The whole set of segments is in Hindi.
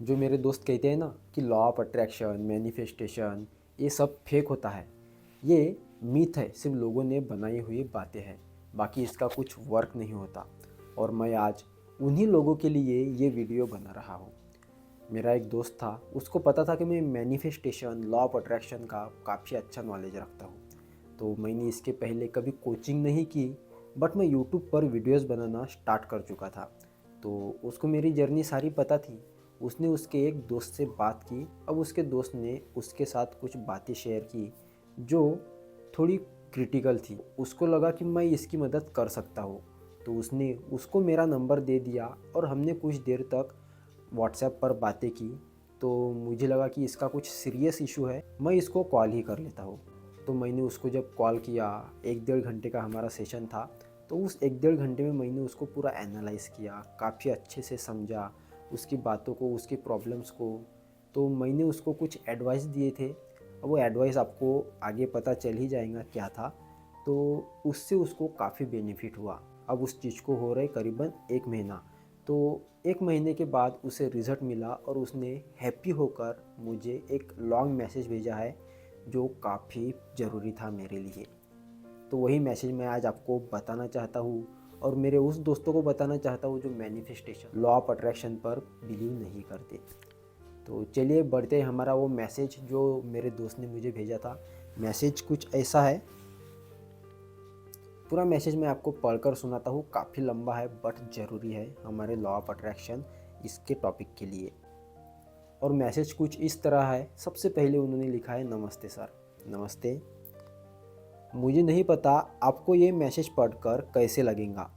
जो मेरे दोस्त कहते हैं ना कि लॉ ऑफ अट्रैक्शन, मैनिफेस्टेशन, ये सब फेक होता है, ये मिथ है, सिर्फ लोगों ने बनाई हुई बातें हैं, बाकी इसका कुछ वर्क नहीं होता। और मैं आज उन्हीं लोगों के लिए ये वीडियो बना रहा हूँ। मेरा एक दोस्त था, उसको पता था कि मैं मैनिफेस्टेशन, लॉ ऑफ अट्रैक्शन का काफ़ी अच्छा नॉलेज रखता हूँ। तो मैंने इसके पहले कभी कोचिंग नहीं की, बट मैं यूट्यूब पर वीडियोस बनाना स्टार्ट कर चुका था। तो उसको मेरी जर्नी सारी पता थी। उसने उसके एक दोस्त से बात की। अब उसके दोस्त ने उसके साथ कुछ बातें शेयर की जो थोड़ी क्रिटिकल थी। उसको लगा कि मैं इसकी मदद कर सकता हूँ, तो उसने उसको मेरा नंबर दे दिया और हमने कुछ देर तक व्हाट्सएप पर बातें की। तो मुझे लगा कि इसका कुछ सीरियस इशू है, मैं इसको कॉल ही कर लेता हूँ। तो मैंने उसको जब कॉल किया, 1-1.5 घंटे का हमारा सेशन था। तो उस 1-1.5 घंटे में मैंने उसको पूरा एनालाइज़ किया, काफ़ी अच्छे से समझा उसकी बातों को, उसकी प्रॉब्लम्स को। तो मैंने उसको कुछ एडवाइस दिए थे। अब वो एडवाइस आपको आगे पता चल ही जाएगा क्या था। तो उससे उसको काफ़ी बेनिफिट हुआ। अब उस चीज़ को हो रहा है करीबन 1 महीना। तो 1 महीने के बाद उसे रिज़ल्ट मिला और उसने हैप्पी होकर मुझे एक लॉन्ग मैसेज भेजा है, जो काफ़ी ज़रूरी था मेरे लिए। तो वही मैसेज मैं आज आपको बताना चाहता हूँ और मेरे उस दोस्तों को बताना चाहता हूँ जो मैनिफेस्टेशन, लॉ ऑफ अट्रैक्शन पर बिलीव नहीं करते। तो चलिए बढ़ते हैं। हमारा वो मैसेज जो मेरे दोस्त ने मुझे भेजा था, मैसेज कुछ ऐसा है। पूरा मैसेज मैं आपको पढ़कर सुनाता हूँ, काफ़ी लंबा है बट ज़रूरी है हमारे लॉ ऑफ अट्रैक्शन इसके टॉपिक के लिए। और मैसेज कुछ इस तरह है। सबसे पहले उन्होंने लिखा है, नमस्ते सर। नमस्ते। मुझे नहीं पता आपको ये मैसेज पढ़कर कैसे लगेगा,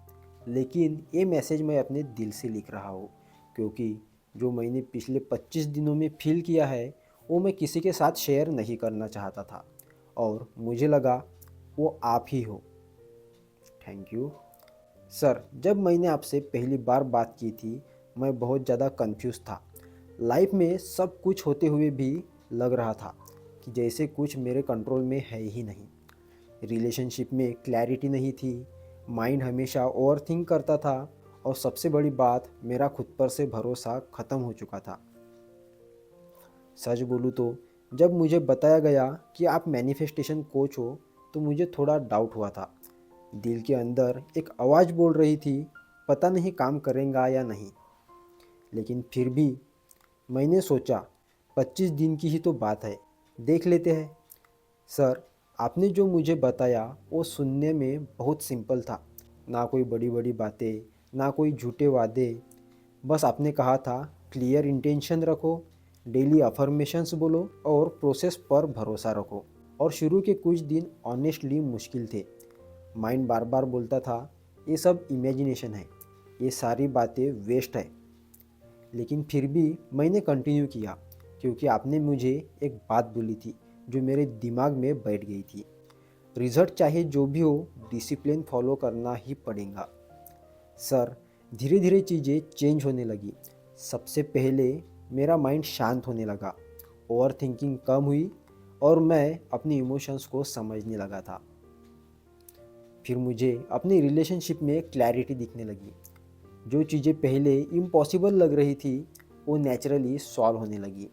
लेकिन ये मैसेज मैं अपने दिल से लिख रहा हूँ, क्योंकि जो मैंने पिछले 25 दिनों में फील किया है वो मैं किसी के साथ शेयर नहीं करना चाहता था, और मुझे लगा वो आप ही हो। Thank you sir. जब मैंने आपसे पहली बार बात की थी, मैं बहुत ज़्यादा कंफ्यूज था। लाइफ में सब कुछ होते हुए भी लग रहा था कि जैसे कुछ मेरे कंट्रोल में है ही नहीं। रिलेशनशिप में क्लैरिटी नहीं थी, माइंड हमेशा ओवर थिंक करता था, और सबसे बड़ी बात, मेरा खुद पर से भरोसा ख़त्म हो चुका था। सच बोलूँ तो जब मुझे बताया गया कि आप मैनिफेस्टेशन कोच हो, तो मुझे थोड़ा डाउट हुआ था। दिल के अंदर एक आवाज़ बोल रही थी, पता नहीं काम करेगा या नहीं। लेकिन फिर भी मैंने सोचा, 25 दिन की ही तो बात है, देख लेते हैं। सर, आपने जो मुझे बताया वो सुनने में बहुत सिंपल था। ना कोई बड़ी बड़ी बातें, ना कोई झूठे वादे। बस आपने कहा था, क्लियर इंटेंशन रखो, डेली अफर्मेशंस बोलो और प्रोसेस पर भरोसा रखो। और शुरू के कुछ दिन ऑनेस्टली मुश्किल थे। माइंड बार बार बोलता था, ये सब इमेजिनेशन है, ये सारी बातें वेस्ट है। लेकिन फिर भी मैंने कंटिन्यू किया, क्योंकि आपने मुझे एक बात बोली थी जो मेरे दिमाग में बैठ गई थी। रिजल्ट चाहे जो भी हो, डिसिप्लिन फॉलो करना ही पड़ेगा। सर, धीरे धीरे चीज़ें चेंज होने लगी। सबसे पहले मेरा माइंड शांत होने लगा, ओवर थिंकिंग कम हुई और मैं अपने इमोशंस को समझने लगा था। फिर मुझे अपनी रिलेशनशिप में क्लैरिटी दिखने लगी। जो चीज़ें पहले इम्पॉसिबल लग रही थी, वो नेचुरली सॉल्व होने लगी।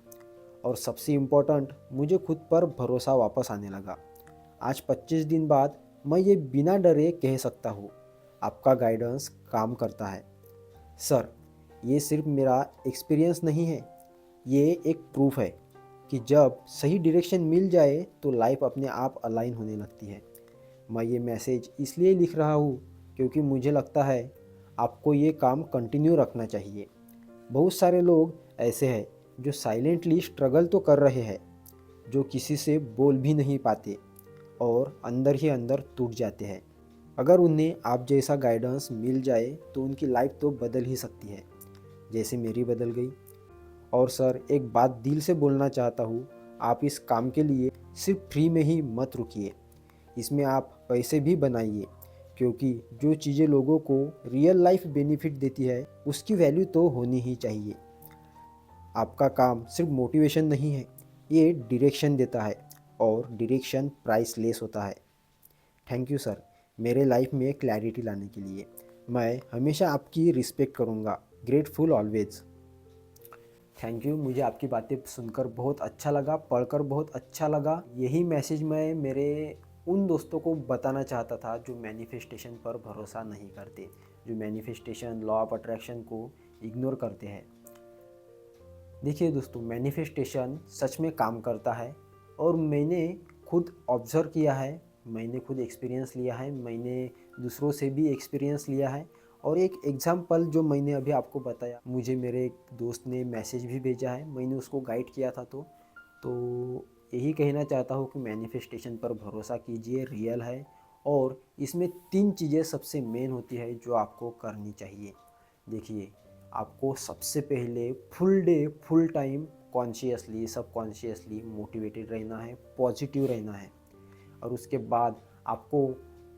और सबसे इम्पोर्टेंट, मुझे खुद पर भरोसा वापस आने लगा। आज 25 दिन बाद मैं ये बिना डरे कह सकता हूँ, आपका गाइडेंस काम करता है। सर, ये सिर्फ मेरा एक्सपीरियंस नहीं है, ये एक प्रूफ है कि जब सही डायरेक्शन मिल जाए तो लाइफ अपने आप अलाइन होने लगती है। मैं ये मैसेज इसलिए लिख रहा हूँ क्योंकि मुझे लगता है आपको ये काम कंटिन्यू रखना चाहिए। बहुत सारे लोग ऐसे हैं जो साइलेंटली स्ट्रगल तो कर रहे हैं, जो किसी से बोल भी नहीं पाते और अंदर ही अंदर टूट जाते हैं। अगर उन्हें आप जैसा गाइडेंस मिल जाए तो उनकी लाइफ तो बदल ही सकती है, जैसे मेरी बदल गई। और सर, एक बात दिल से बोलना चाहता हूँ, आप इस काम के लिए सिर्फ फ्री में ही मत रुकिए, इसमें आप पैसे भी बनाइए, क्योंकि जो चीज़ें लोगों को रियल लाइफ बेनिफिट देती है उसकी वैल्यू तो होनी ही चाहिए। आपका काम सिर्फ मोटिवेशन नहीं है, ये डायरेक्शन देता है, और डायरेक्शन प्राइसलेस होता है। थैंक यू सर, मेरे लाइफ में क्लैरिटी लाने के लिए। मैं हमेशा आपकी रिस्पेक्ट करूँगा। Grateful always. थैंक यू, मुझे आपकी बातें सुनकर बहुत अच्छा लगा, पढ़कर बहुत अच्छा लगा। यही मैसेज मैं मेरे उन दोस्तों को बताना चाहता था जो मैनिफेस्टेशन पर भरोसा नहीं करते, जो मैनिफेस्टेशन, लॉ ऑफ अट्रैक्शन को इग्नोर करते हैं। देखिए दोस्तों, मैनिफेस्टेशन सच में काम करता है और मैंने खुद ऑब्ज़र्व किया है, मैंने खुद एक्सपीरियंस लिया है, मैंने दूसरों से भी एक्सपीरियंस लिया है। और एक एग्ज़ाम्पल जो मैंने अभी आपको बताया, मुझे मेरे एक दोस्त ने मैसेज भी भेजा है, मैंने उसको गाइड किया था। तो यही कहना चाहता हूँ कि मैनिफेस्टेशन पर भरोसा कीजिए, रियल है। और इसमें 3 चीज़ें सबसे मेन होती है जो आपको करनी चाहिए। देखिए, आपको सबसे पहले full day, full time consciously, subconsciously motivated रहना है, पॉजिटिव रहना है। और उसके बाद आपको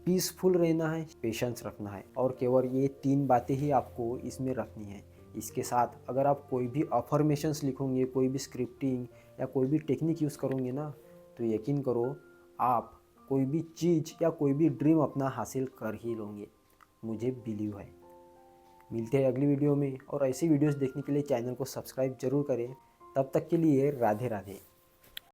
पीसफुल रहना है, पेशेंस रखना है। और केवल ये 3 बातें ही आपको इसमें रखनी है। इसके साथ अगर आप कोई भी अफर्मेशंस लिखोगे, कोई भी स्क्रिप्टिंग या कोई भी टेक्निक यूज़ करोगे ना, तो यकीन करो आप कोई भी चीज़ या कोई भी ड्रीम अपना हासिल कर ही लोगे, मुझे बिलीव है। मिलते हैं अगली वीडियो में, और ऐसी वीडियोस देखने के लिए चैनल को सब्सक्राइब जरूर करें। तब तक के लिए राधे राधे।